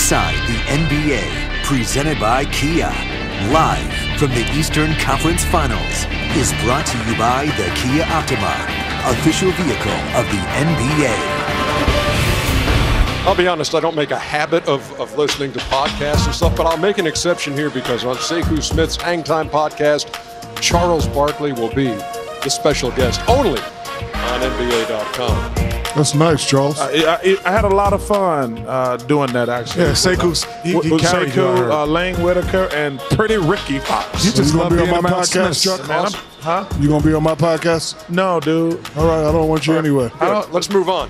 Inside the NBA, presented by Kia, live from the Eastern Conference Finals, is brought to you by the Kia Optima, official vehicle of the NBA. I'll be honest, I don't make a habit of listening to podcasts and stuff, but I'll make an exception here because on Sekou Smith's Hang Time podcast, Charles Barkley will be the special guest only on NBA.com. That's nice, Charles. I had a lot of fun doing that, actually. Yeah, Sekou's with Sekou, Lane Whitaker, and Pretty Ricky Fox. You just gonna be on my podcast, Chuck? Man, huh? You gonna be on my podcast? No, dude. All right, I don't want you anyway. Let's move on.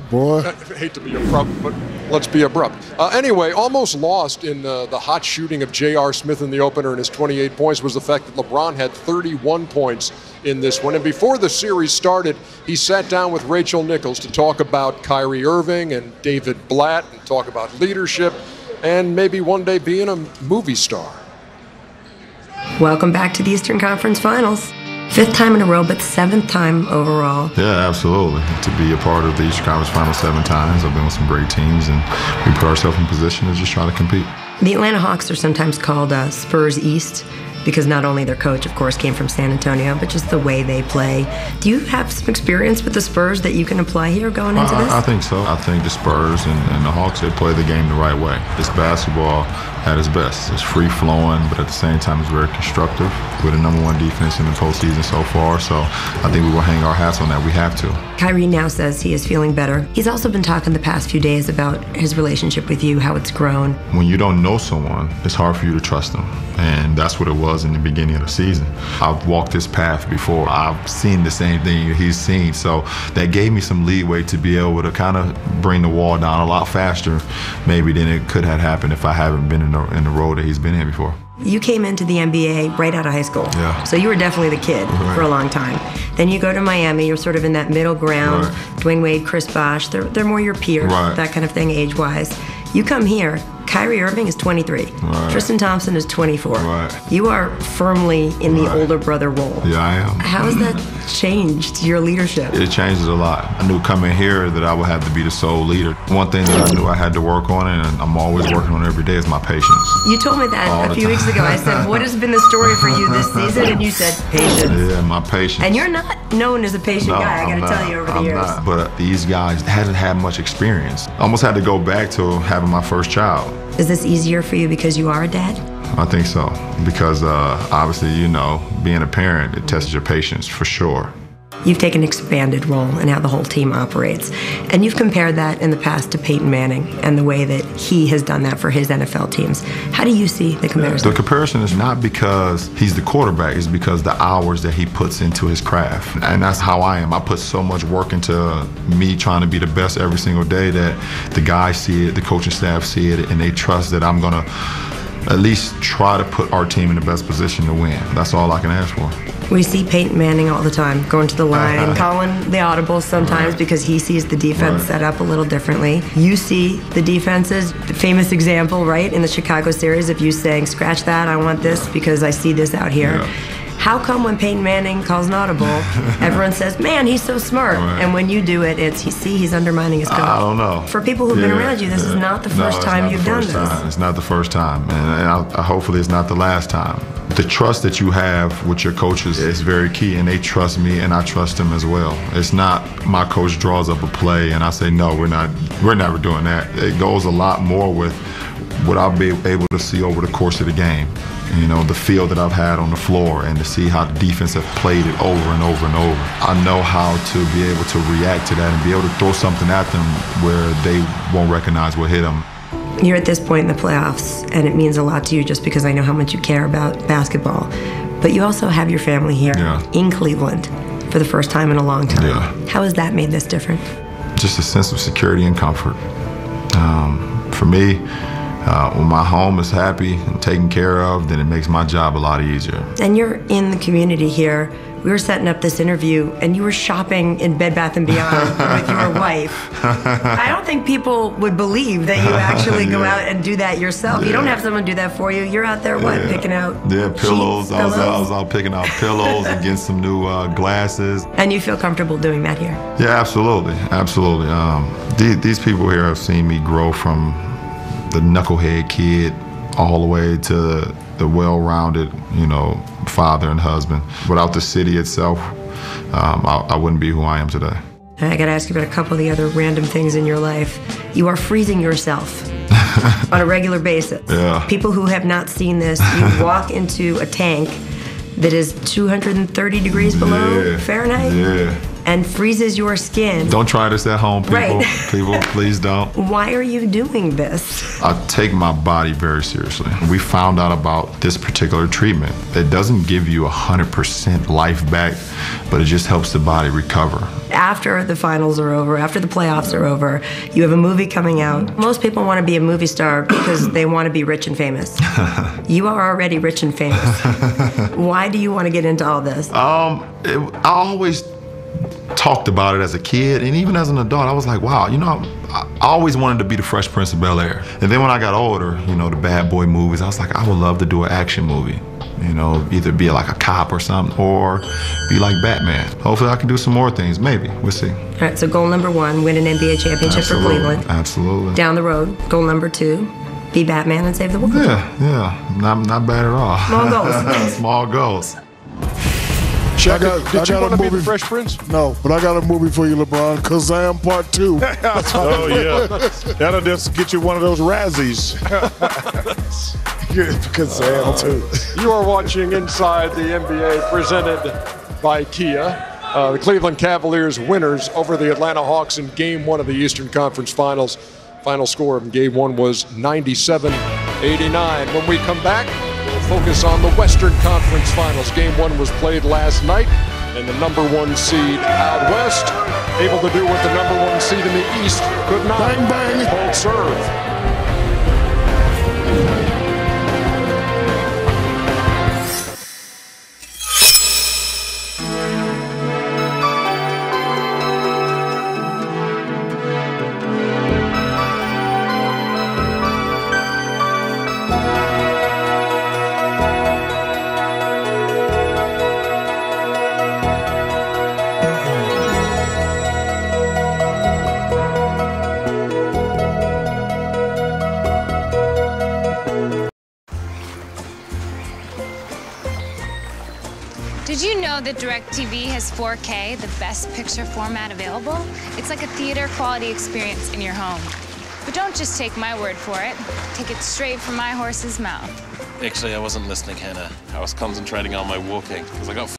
Boy. I hate to be abrupt, but let's be abrupt. Anyway, almost lost in the hot shooting of J.R. Smith in the opener and his 28 points was the fact that LeBron had 31 points in this one. And before the series started, he sat down with Rachel Nichols to talk about Kyrie Irving and David Blatt and talk about leadership and maybe one day being a movie star. Welcome back to the Eastern Conference Finals. 5th time in a row, but 7th time overall. Yeah, absolutely. To be a part of the Eastern Conference Finals 7 times, I've been with some great teams, and we put ourselves in position to just try to compete. The Atlanta Hawks are sometimes called Spurs East because not only their coach, of course, came from San Antonio, but just the way they play. Do you have some experience with the Spurs that you can apply here going into this? I think so. I think the Spurs and the Hawks, they play the game the right way. It's basketball at its best. It's free-flowing, but at the same time, it's very constructive. We're the #1 defense in the postseason so far, so I think we will hang our hats on that. We have to. Kyrie now says he is feeling better. He's also been talking the past few days about his relationship with you, how it's grown. When you don't know someone, it's hard for you to trust them, and that's what it was in the beginning of the season. I've walked this path before. I've seen the same thing he's seen, so that gave me some leeway to be able to kind of bring the wall down a lot faster maybe than it could have happened if I haven't been in the role that he's been in before. You came into the NBA right out of high school. Yeah. So you were definitely the kid for a long time. Then you go to Miami, you're sort of in that middle ground. Right. Dwayne Wade, Chris Bosh, they're more your peers, that kind of thing age-wise. You come here, Kyrie Irving is 23. Right. Tristan Thompson is 24. Right. You are firmly in the older brother role. Yeah, I am. How has that changed your leadership? It changes a lot. I knew coming here that I would have to be the sole leader. One thing that I knew I had to work on, and I'm always working on every day, is my patience. You told me that a few weeks ago. I said, what has been the story for you this season? And you said, patience. Yeah, my patience. And you're not known as a patient guy, I got to tell you, over the years. Not. But these guys hadn't had much experience. I almost had to go back to having my first child. Is this easier for you because you are a dad? I think so, because obviously, being a parent, it tests your patience for sure. You've taken an expanded role in how the whole team operates, and you've compared that in the past to Peyton Manning and the way that he has done that for his NFL teams. How do you see the comparison? The comparison is not because he's the quarterback, it's because the hours that he puts into his craft. And that's how I am. I put so much work into me trying to be the best every single day that the guys see it, the coaching staff see it, and they trust that I'm gonna at least try to put our team in the best position to win. That's all I can ask for. We see Peyton Manning all the time, going to the line, calling the audibles sometimes because he sees the defense set up a little differently. You see the defenses, the famous example, right, in the Chicago series of you saying, scratch that, I want this because I see this out here. Yeah. How come when Peyton Manning calls an audible, everyone says, man, he's so smart. And when you do it, it's, he's undermining his coach. I don't know. For people who've been around you, this is not the first time you've done this. It's not the first time, and hopefully it's not the last time. The trust that you have with your coaches is very key, and they trust me, and I trust them as well. It's not my coach draws up a play, and I say, no, we're never doing that. It goes a lot more with what I'll be able to see over the course of the game. The feel that I've had on the floor and to see how the defense have played it over and over and over. I know how to be able to react to that and be able to throw something at them where they won't recognize what hit them. You're at this point in the playoffs, and it means a lot to you just because I know how much you care about basketball. But you also have your family here in Cleveland for the first time in a long time. Yeah. How has that made this different? Just a sense of security and comfort. For me, when my home is happy and taken care of, then it makes my job a lot easier. And you're in the community here. We were setting up this interview, and you were shopping in Bed Bath & Beyond with your wife. I don't think people would believe that you actually go out and do that yourself. You don't have someone do that for you. You're out there, picking out pillows. Sheets, I was out picking out pillows and getting some new glasses. And you feel comfortable doing that here? Yeah, absolutely. These people here have seen me grow from the knucklehead kid all the way to the well-rounded, father and husband. Without the city itself, I wouldn't be who I am today. I gotta ask you about a couple of the other random things in your life. You are freezing yourself on a regular basis. Yeah. People who have not seen this, you walk into a tank that is 230 degrees below Fahrenheit. Yeah. And freezes your skin. Don't try this at home, people. Right. People, please don't. Why are you doing this? I take my body very seriously. We found out about this particular treatment. It doesn't give you 100% life back, but it just helps the body recover. After the finals are over, after the playoffs are over, you have a movie coming out. Most people want to be a movie star because they want to be rich and famous. You are already rich and famous. Why do you want to get into all this? I always talked about it as a kid, and even as an adult, I was like, wow, I always wanted to be the Fresh Prince of Bel-Air. And then when I got older, the bad boy movies, I was like, I would love to do an action movie. Either be like a cop or something, or be like Batman. Hopefully I can do some more things, maybe. We'll see. All right, so goal number 1, win an NBA championship for Cleveland. Absolutely. Down the road, goal number 2, be Batman and save the world. Yeah. Not bad at all. Small goals. Small goals. Check I Did you got want a to be the movie. Fresh Prince? No, but I got a movie for you, LeBron. Kazam Part 2. Oh, yeah. That'll just get you one of those Razzies. Kazam, too. You are watching Inside the NBA, presented by Kia. The Cleveland Cavaliers winners over the Atlanta Hawks in Game 1 of the Eastern Conference Finals. Final score of Game 1 was 97-89. When we come back, we'll focus on the Western Conference Finals. Game 1 was played last night, and the number 1 seed out west, able to do what the number 1 seed in the East could not. Bang, bang. Hold serve. Did you know that DirecTV has 4K, the best picture format available? It's like a theater quality experience in your home. But don't just take my word for it. Take it straight from my horse's mouth. Actually, I wasn't listening, Hannah. I was concentrating on my walking because I got